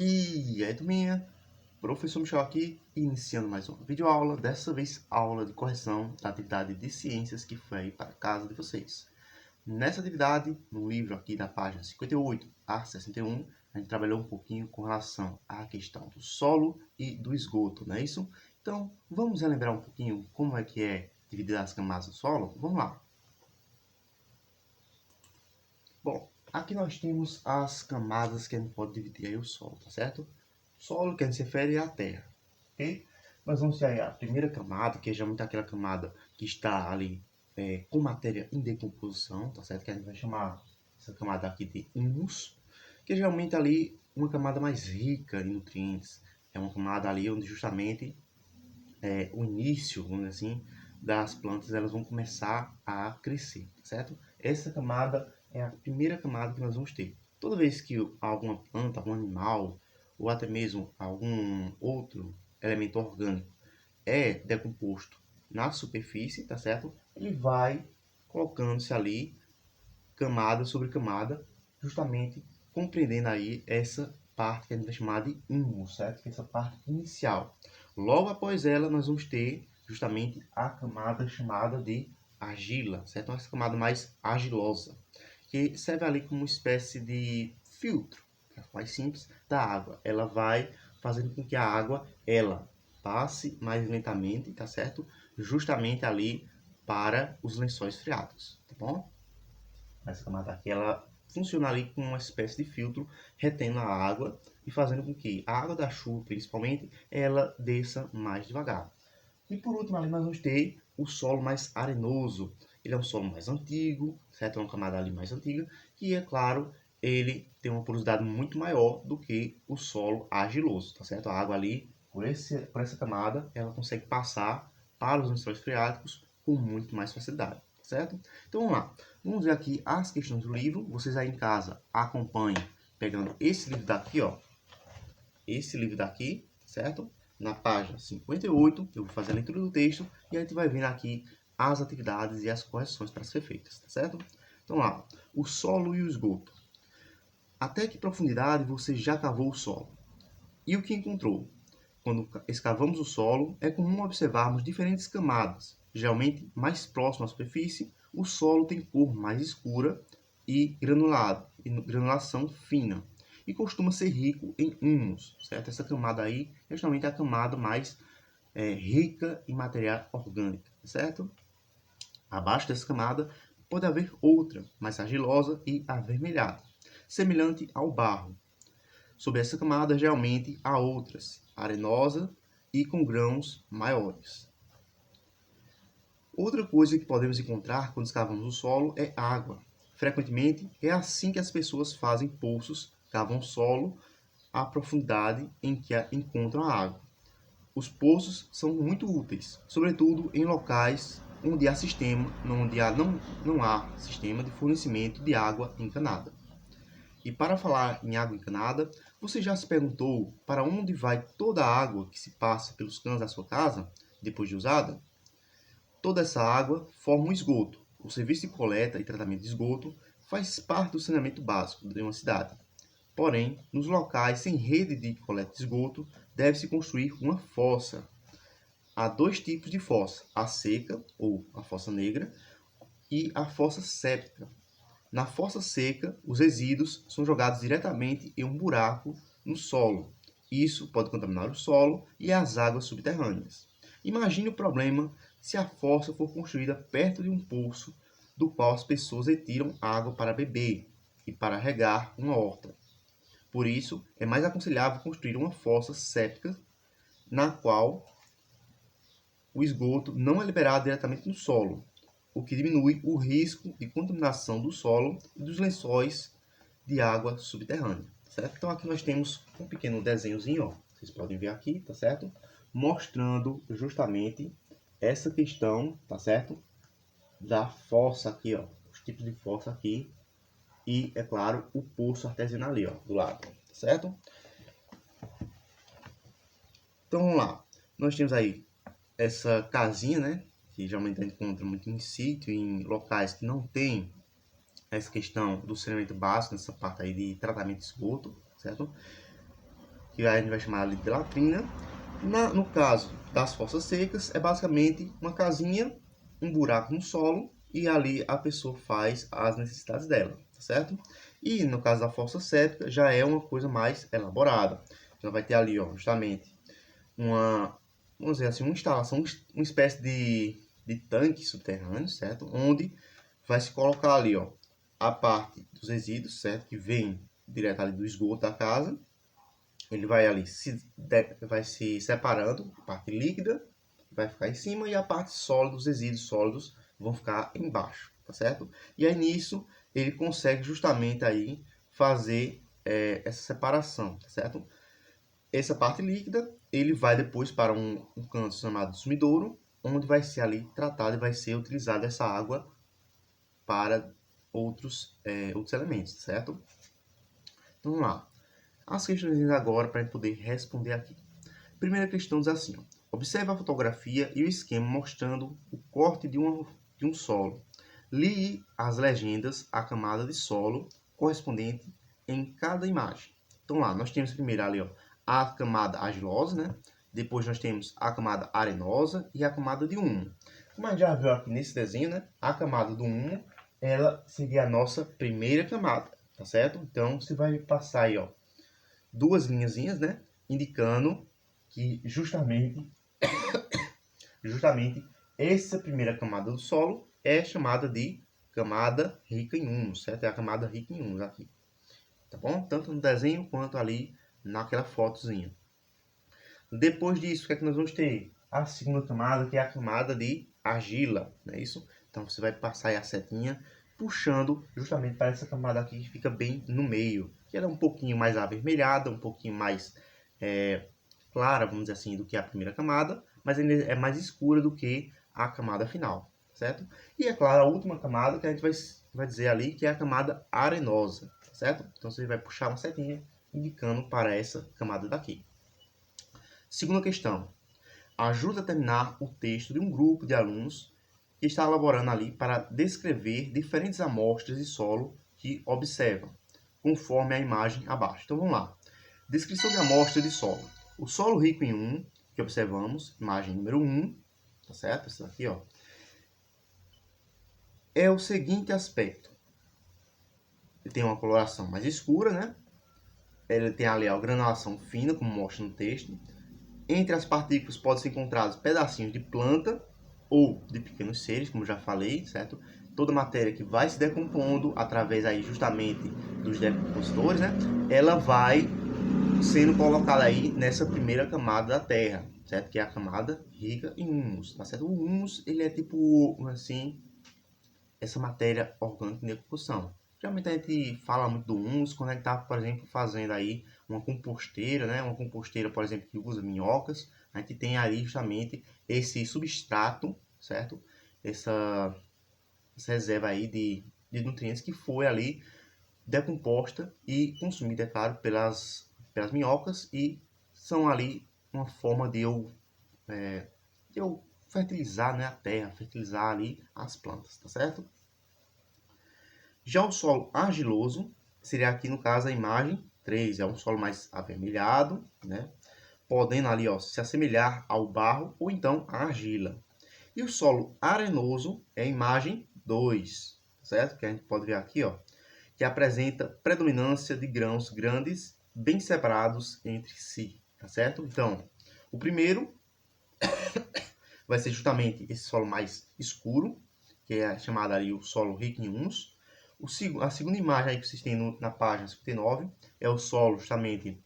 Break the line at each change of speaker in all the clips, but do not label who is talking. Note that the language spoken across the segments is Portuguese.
E aí, turminha, professor Michel aqui, iniciando mais uma videoaula, dessa vez aula de correção da atividade de ciências que foi aí para a casa de vocês. Nessa atividade, no livro aqui da página 58 a 61, a gente trabalhou um pouquinho com relação à questão do solo e do esgoto, não é isso? Então, vamos relembrar um pouquinho como é que é dividir as camadas do solo? Vamos lá. Bom, aqui nós temos as camadas que a gente pode dividir aí o solo, tá certo? Solo que a gente se refere à terra, ok? Nós vamos ter aí a primeira camada, que é geralmente aquela camada que está ali com matéria em decomposição, tá certo? Que a gente vai chamar essa camada aqui de humus, que é geralmente ali uma camada mais rica em nutrientes. É uma camada ali onde justamente o início, vamos dizer assim, das plantas elas vão começar a crescer, certo? Essa camada é a primeira camada que nós vamos ter. Toda vez que alguma planta, algum animal, ou até mesmo algum outro elemento orgânico é decomposto na superfície, tá certo? Ele vai colocando-se ali camada sobre camada, justamente compreendendo aí essa parte que a gente vai chamar de humus, certo? Que é essa parte inicial. Logo após ela, nós vamos ter justamente a camada chamada de argila, certo? Então, essa camada mais argilosa, que serve ali como uma espécie de filtro, mais simples, da água. Ela vai fazendo com que a água, ela passe mais lentamente, tá certo? Justamente ali para os lençóis freáticos, tá bom? Essa camada aqui, ela funciona ali como uma espécie de filtro, retendo a água e fazendo com que a água da chuva, principalmente, ela desça mais devagar. E por último, ali nós vamos ter o solo mais arenoso. Ele é um solo mais antigo, certo? É uma camada ali mais antiga, que é claro, ele tem uma porosidade muito maior do que o solo argiloso, tá certo? A água ali, por essa camada, ela consegue passar para os lençóis freáticos com muito mais facilidade, certo? Então vamos lá. Vamos ver aqui as questões do livro. Vocês aí em casa acompanhem pegando esse livro daqui, ó. Esse livro daqui, certo? Na página 58, eu vou fazer a leitura do texto e a gente vai vendo aqui as atividades e as correções para ser feitas, tá certo? Então lá, o solo e o esgoto. Até que profundidade você já cavou o solo? E o que encontrou? Quando escavamos o solo, é comum observarmos diferentes camadas. Geralmente, mais próximo à superfície, o solo tem cor mais escura e granulação fina. E costuma ser rico em humus, certo? Essa camada aí é justamente a camada mais rica em matéria orgânica, certo? Abaixo dessa camada pode haver outra, mais argilosa e avermelhada, semelhante ao barro. Sob essa camada, geralmente, há outras, arenosa e com grãos maiores. Outra coisa que podemos encontrar quando escavamos o solo é água. Frequentemente, é assim que as pessoas fazem poços, cavam o solo à profundidade em que encontram a água. Os poços são muito úteis, sobretudo em locais onde não há sistema de fornecimento de água encanada. E para falar em água encanada, você já se perguntou para onde vai toda a água que se passa pelos canos da sua casa depois de usada? Toda essa água forma um esgoto. O serviço de coleta e tratamento de esgoto faz parte do saneamento básico de uma cidade. Porém, nos locais sem rede de coleta de esgoto, deve-se construir uma fossa. Há dois tipos de fossa: a seca, ou a fossa negra, e a fossa séptica. Na fossa seca, os resíduos são jogados diretamente em um buraco no solo. Isso pode contaminar o solo e as águas subterrâneas. Imagine o problema se a fossa for construída perto de um poço do qual as pessoas retiram água para beber e para regar uma horta. Por isso, é mais aconselhável construir uma fossa séptica na qual o esgoto não é liberado diretamente no solo, o que diminui o risco de contaminação do solo e dos lençóis de água subterrânea, certo? Então aqui nós temos um pequeno desenhozinho, ó, vocês podem ver aqui, tá certo? Mostrando justamente essa questão, tá certo? Da fossa aqui, ó, os tipos de fossa aqui e, é claro, o poço artesiano ali, ó, do lado, tá certo? Então vamos lá, nós temos aí essa casinha, né, que geralmente a gente encontra muito em sítio, em locais que não tem essa questão do saneamento básico, nessa parte aí de tratamento de esgoto, certo? que a gente vai chamar ali de latrina. No caso das fossas secas, é basicamente uma casinha, um buraco no solo, e ali a pessoa faz as necessidades dela, tá certo? E no caso da fossa séptica, já é uma coisa mais elaborada. Ela vai ter ali, ó, justamente, vamos dizer assim, uma instalação, uma espécie de tanque subterrâneo, certo? Onde vai se colocar ali, ó, a parte dos resíduos, certo? Que vem direto ali do esgoto da casa. Ele vai ali, vai se separando, a parte líquida vai ficar em cima e a parte sólida, os resíduos sólidos vão ficar embaixo, tá certo? E aí nisso ele consegue justamente aí fazer essa separação, tá certo? Essa parte líquida, ele vai depois para um canto chamado sumidouro, onde vai ser ali tratado e vai ser utilizada essa água para outros elementos, certo? Então, vamos lá. As questões agora para poder responder aqui. Primeira questão diz assim, ó, observe a fotografia e o esquema mostrando o corte de um solo. Lie as legendas, a camada de solo correspondente em cada imagem. Então lá, nós temos primeiro ali, ó, a camada argilosa, né? Depois nós temos a camada arenosa e a camada de humo. Como a gente já viu aqui nesse desenho, né? A camada do humo, ela seria a nossa primeira camada, tá certo? Então, você vai passar aí, ó, duas linhazinhas, né? Indicando que justamente essa primeira camada do solo é chamada de camada rica em humus, certo? É a camada rica em humus aqui, tá bom? Tanto no desenho quanto ali naquela fotozinha. Depois disso, o que é que nós vamos ter? A segunda camada, que é a camada de argila, não é isso? Então você vai passar aí a setinha puxando justamente para essa camada aqui que fica bem no meio, que ela é um pouquinho mais avermelhada, um pouquinho mais clara, vamos dizer assim, do que a primeira camada, mas ainda é mais escura do que a camada final, certo? E é claro, a última camada que a gente vai dizer ali que é a camada arenosa, certo? Então você vai puxar uma setinha indicando para essa camada daqui. Segunda questão. Ajuda a terminar o texto de um grupo de alunos que está elaborando ali para descrever diferentes amostras de solo que observam, conforme a imagem abaixo. Então vamos lá. Descrição de amostra de solo. O solo rico em humo, que observamos, imagem número 1, tá certo? Essa aqui, ó. É o seguinte aspecto. Ele tem uma coloração mais escura, né? Ele tem ali a granulação fina, como mostra no texto. Entre as partículas podem ser encontrados pedacinhos de planta ou de pequenos seres, como já falei, certo? Toda matéria que vai se decompondo através aí justamente dos decompositores, né? Ela vai sendo colocada aí nessa primeira camada da Terra, certo? Que é a camada rica em humus, tá certo? O humus, ele é tipo, assim, essa matéria orgânica em decomposição. Geralmente a gente fala muito do humus quando a gente está, por exemplo, fazendo aí uma composteira, né? Uma composteira, por exemplo, que usa minhocas. A gente tem aí justamente esse substrato, certo? Essa reserva aí de nutrientes que foi ali decomposta e consumida, é claro, pelas minhocas e são ali uma forma de eu fertilizar, né, a terra, fertilizar ali as plantas, tá certo? Já o solo argiloso seria aqui no caso a imagem 3, é um solo mais avermelhado, né? Podendo ali, ó, se assemelhar ao barro ou então à argila. E o solo arenoso é a imagem 2, certo? Que a gente pode ver aqui, ó, que apresenta predominância de grãos grandes bem separados entre si, tá certo? Então, o primeiro vai ser justamente esse solo mais escuro, que é chamado ali o solo rico em humus. A segunda imagem aí que vocês têm na página 59 é o solo justamente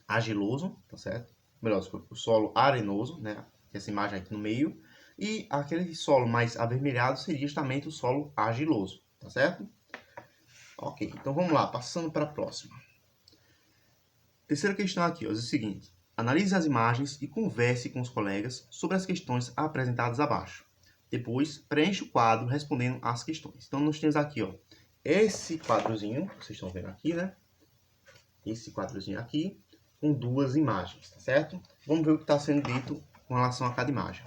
argiloso, tá certo? Melhor, o solo arenoso, né? Essa imagem aqui no meio. E aquele solo mais avermelhado seria justamente o solo argiloso, tá certo? Ok, então vamos lá, passando para a próxima. Terceira questão aqui, ó, é o seguinte. Analise as imagens e converse com os colegas sobre as questões apresentadas abaixo. Depois, preencha o quadro respondendo às questões. Então, nós temos aqui, ó, esse quadrozinho, vocês estão vendo aqui, né? Esse quadrozinho aqui, com duas imagens, tá certo? Vamos ver o que está sendo dito com relação a cada imagem.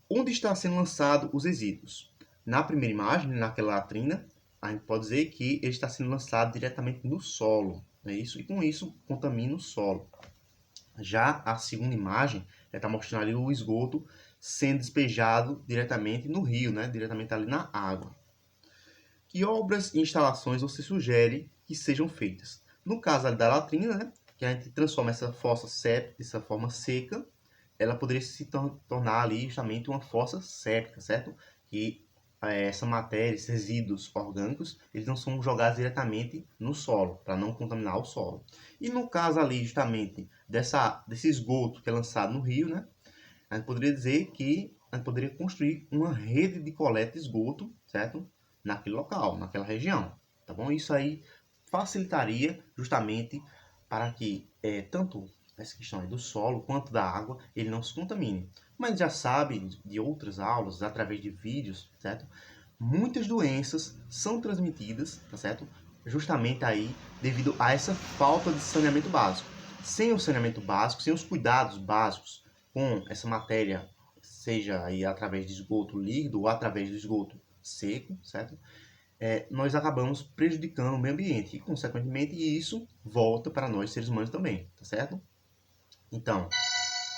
Onde está sendo lançado os resíduos? Na primeira imagem, naquela latrina, a gente pode dizer que ele está sendo lançado diretamente no solo, não é isso? E com isso contamina o solo. Já a segunda imagem está mostrando ali o esgoto sendo despejado diretamente no rio, né? Diretamente ali na água. Que obras e instalações você sugere que sejam feitas? No caso ali da latrina, né? Que a gente transforma essa fossa séptica dessa forma seca, ela poderia se tornar ali justamente uma fossa séptica, certo? Que essa matéria, esses resíduos orgânicos, eles não são jogados diretamente no solo, para não contaminar o solo. E no caso ali, justamente, desse esgoto que é lançado no rio, né? A gente poderia dizer que a gente poderia construir uma rede de coleta de esgoto, certo? Naquele local, naquela região, tá bom? Isso aí facilitaria justamente para que tanto essa questão aí do solo quanto da água ele não se contamine. Mas já sabe de outras aulas, através de vídeos, certo? Muitas doenças são transmitidas, tá certo? Justamente aí devido a essa falta de saneamento básico. Sem o saneamento básico, sem os cuidados básicos com essa matéria, seja aí através de esgoto líquido ou através do esgoto seco, certo? Nós acabamos prejudicando o meio ambiente e, consequentemente, isso volta para nós seres humanos também, tá certo? Então,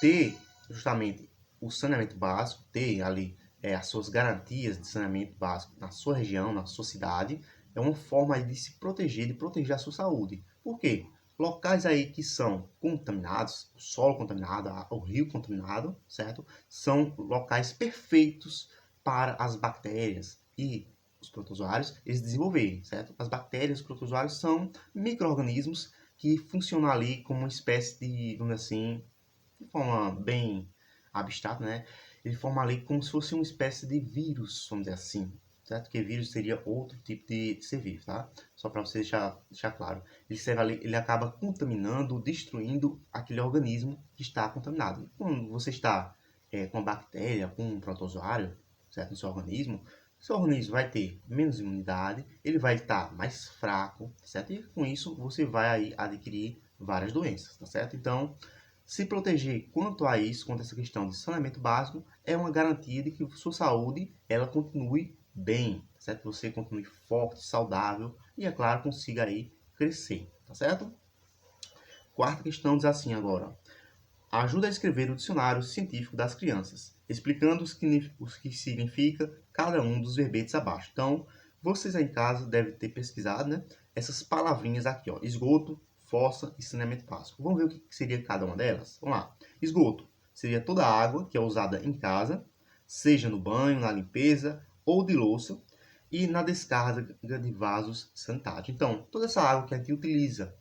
ter justamente o saneamento básico, ter ali as suas garantias de saneamento básico na sua região, na sua cidade, é uma forma de se proteger, de proteger a sua saúde. Por quê? Locais aí que são contaminados, o solo contaminado, o rio contaminado, certo? São locais perfeitos para as bactérias e os protozoários eles desenvolverem, certo? As bactérias e os protozoários são micro-organismos que funcionam ali como uma espécie de, vamos dizer assim, de forma bem abstrata, né? Ele forma ali como se fosse uma espécie de vírus, vamos dizer assim, certo? Que vírus seria outro tipo de ser vivo, tá? Só para você deixar claro. Ele acaba contaminando, destruindo aquele organismo que está contaminado. Quando você está com uma bactéria, com um protozoário, certo? No seu organismo vai ter menos imunidade, ele vai estar mais fraco, certo? E com isso você vai aí adquirir várias doenças, tá certo? Então, se proteger quanto a isso, quanto a essa questão de saneamento básico, é uma garantia de que sua saúde ela continue bem, certo? Você continue forte, saudável e, é claro, consiga aí crescer, tá certo? Quarta questão diz assim agora. Ajuda a escrever o dicionário científico das crianças, explicando o que significa cada um dos verbetes abaixo. Então, vocês aí em casa devem ter pesquisado, né? Essas palavrinhas aqui, ó. Esgoto, fossa e saneamento básico. Vamos ver o que seria cada uma delas? Vamos lá. Esgoto seria toda a água que é usada em casa, seja no banho, na limpeza ou de louça, e na descarga de vasos sanitários. Então, toda essa água que a gente utiliza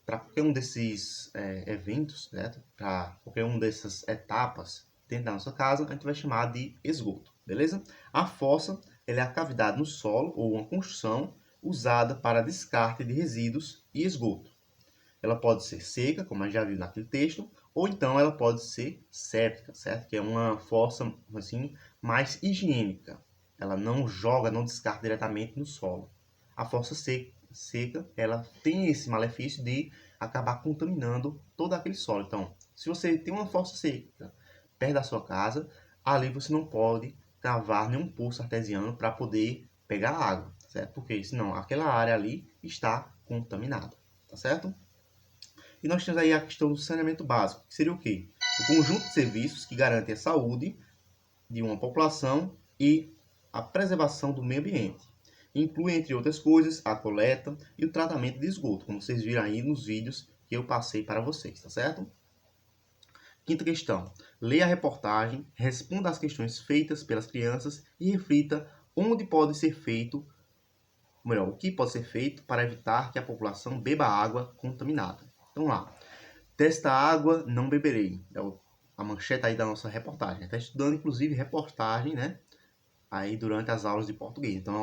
para qualquer um desses eventos, certo? Para qualquer uma dessas etapas dentro da nossa casa, a gente vai chamar de esgoto, beleza? A fossa ela é a cavidade no solo ou uma construção usada para descarte de resíduos e esgoto. Ela pode ser seca, como a gente já viu naquele texto, ou então ela pode ser séptica, certo? Que é uma fossa assim mais higiênica. Ela não joga, não descarta diretamente no solo. A fossa seca, ela tem esse malefício de acabar contaminando todo aquele solo. Então, se você tem uma fossa seca perto da sua casa, ali você não pode cavar nenhum poço artesiano para poder pegar água, certo? Porque senão aquela área ali está contaminada, tá certo? E nós temos aí a questão do saneamento básico, que seria o quê? O conjunto de serviços que garantem a saúde de uma população e a preservação do meio ambiente. Inclui, entre outras coisas, a coleta e o tratamento de esgoto, como vocês viram aí nos vídeos que eu passei para vocês, tá certo? Quinta questão. Leia a reportagem, responda às questões feitas pelas crianças e reflita onde pode ser feito, melhor, o que pode ser feito para evitar que a população beba água contaminada. Então lá. Desta água não beberei. É a manchete aí da nossa reportagem. Está estudando, inclusive, reportagem, né? Aí durante as aulas de português. Então é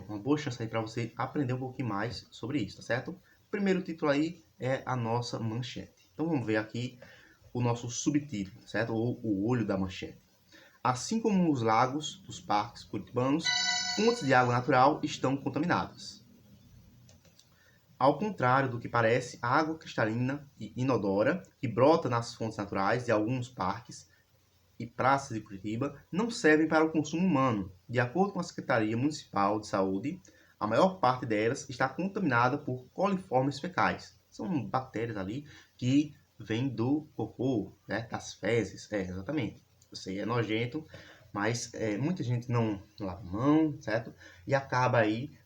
uma boa chance aí para você aprender um pouquinho mais sobre isso, tá certo? O primeiro título aí é a nossa manchete. Então vamos ver aqui o nosso subtítulo, certo? Ou o olho da manchete. Assim como os lagos dos parques curitibanos, fontes de água natural estão contaminadas. Ao contrário do que parece, a água cristalina e inodora que brota nas fontes naturais de alguns parques e praças de Curitiba não servem para o consumo humano. De acordo com a Secretaria Municipal de Saúde, a maior parte delas está contaminada por coliformes fecais. São bactérias ali que vêm do cocô, né, das fezes. Exatamente. Eu sei, é nojento, mas muita gente não lava a mão, certo? E acaba aí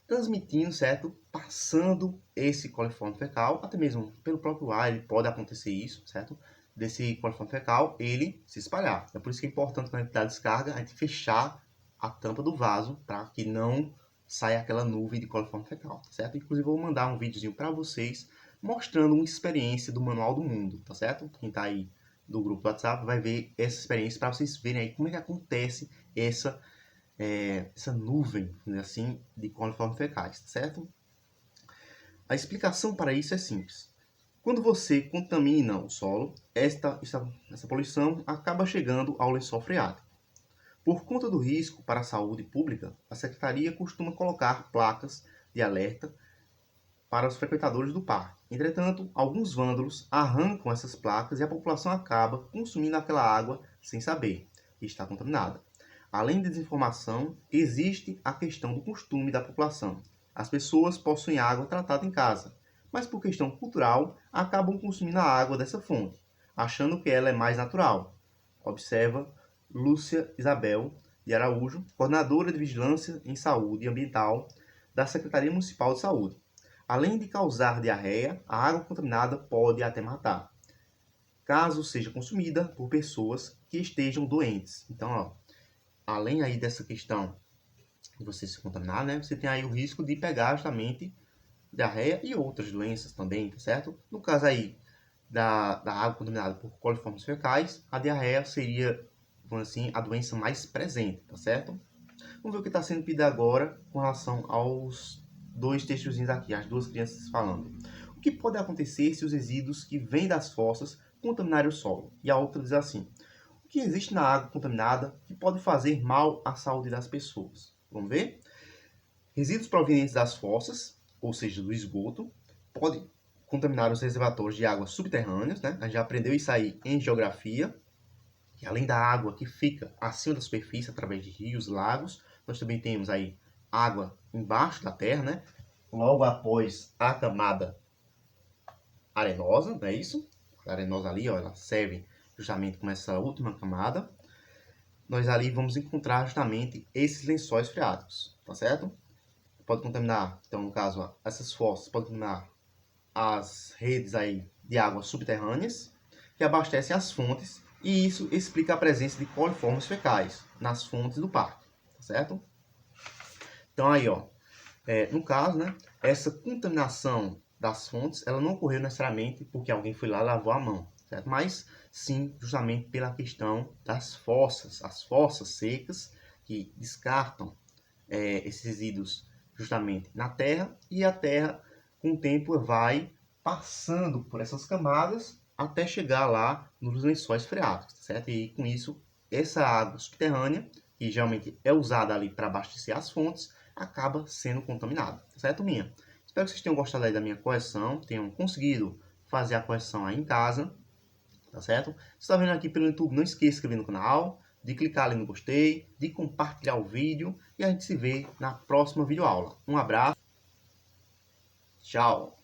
transmitindo, certo? Passando esse coliforme fecal, até mesmo pelo próprio ar, ele pode acontecer isso, certo? Desse coliforme fecal, ele se espalhar. É por isso que é importante, quando a gente dá descarga, a gente fechar a tampa do vaso, para que não saia aquela nuvem de coliforme fecal, tá certo? Inclusive, eu vou mandar um videozinho para vocês, mostrando uma experiência do Manual do Mundo, tá certo? Quem tá aí do grupo do WhatsApp vai ver essa experiência, para vocês verem aí como é que acontece essa nuvem, assim, de coliformes fecais, certo? A explicação para isso é simples. Quando você contamina o solo, essa poluição acaba chegando ao lençol freático. Por conta do risco para a saúde pública, a Secretaria costuma colocar placas de alerta para os frequentadores do parque. Entretanto, alguns vândalos arrancam essas placas e a população acaba consumindo aquela água sem saber que está contaminada. Além da desinformação, existe a questão do costume da população. As pessoas possuem água tratada em casa, mas por questão cultural acabam consumindo a água dessa fonte, achando que ela é mais natural. Observa Lúcia Isabel de Araújo, coordenadora de Vigilância em Saúde Ambiental da Secretaria Municipal de Saúde. Além de causar diarreia, a água contaminada pode até matar, caso seja consumida por pessoas que estejam doentes. Então, além aí dessa questão de você se contaminar, né, você tem aí o risco de pegar justamente diarreia e outras doenças também, tá certo? No caso aí da água contaminada por coliformes fecais, a diarreia seria, vamos assim, a doença mais presente, tá certo? Vamos ver o que está sendo pedido agora com relação aos dois textozinhos aqui, as duas crianças falando. O que pode acontecer se os resíduos que vêm das fossas contaminarem o solo? E a outra diz assim: o que existe na água contaminada que pode fazer mal à saúde das pessoas? Vamos ver? Resíduos provenientes das fossas, ou seja, do esgoto, podem contaminar os reservatórios de águas subterrâneas, né? A gente já aprendeu isso aí em geografia, que além da água que fica acima da superfície através de rios, lagos, nós também temos aí água embaixo da terra, né? Logo após a camada arenosa, não é isso? A arenosa ali, ó, ela serve justamente como essa última camada. Nós ali vamos encontrar justamente esses lençóis freáticos, tá certo? Pode contaminar, então no caso, ó, essas fossas podem contaminar as redes aí de águas subterrâneas que abastecem as fontes, e isso explica a presença de coliformes fecais nas fontes do parque, tá certo? Então aí, ó, no caso, né, essa contaminação das fontes, ela não ocorreu necessariamente porque alguém foi lá e lavou a mão, certo? Mas sim, justamente pela questão das fossas, as fossas secas que descartam esses resíduos justamente na terra, e a terra com o tempo vai passando por essas camadas até chegar lá nos lençóis freáticos, tá certo? E com isso, essa água subterrânea, que geralmente é usada ali para abastecer as fontes, acaba sendo contaminada, tá certo, minha? Espero que vocês tenham gostado aí da minha correção, tenham conseguido fazer a correção aí em casa, tá certo? Se está vendo aqui pelo YouTube, não esqueça de se inscrever no canal, de clicar ali no gostei, de compartilhar o vídeo, e a gente se vê na próxima videoaula. Um abraço, tchau!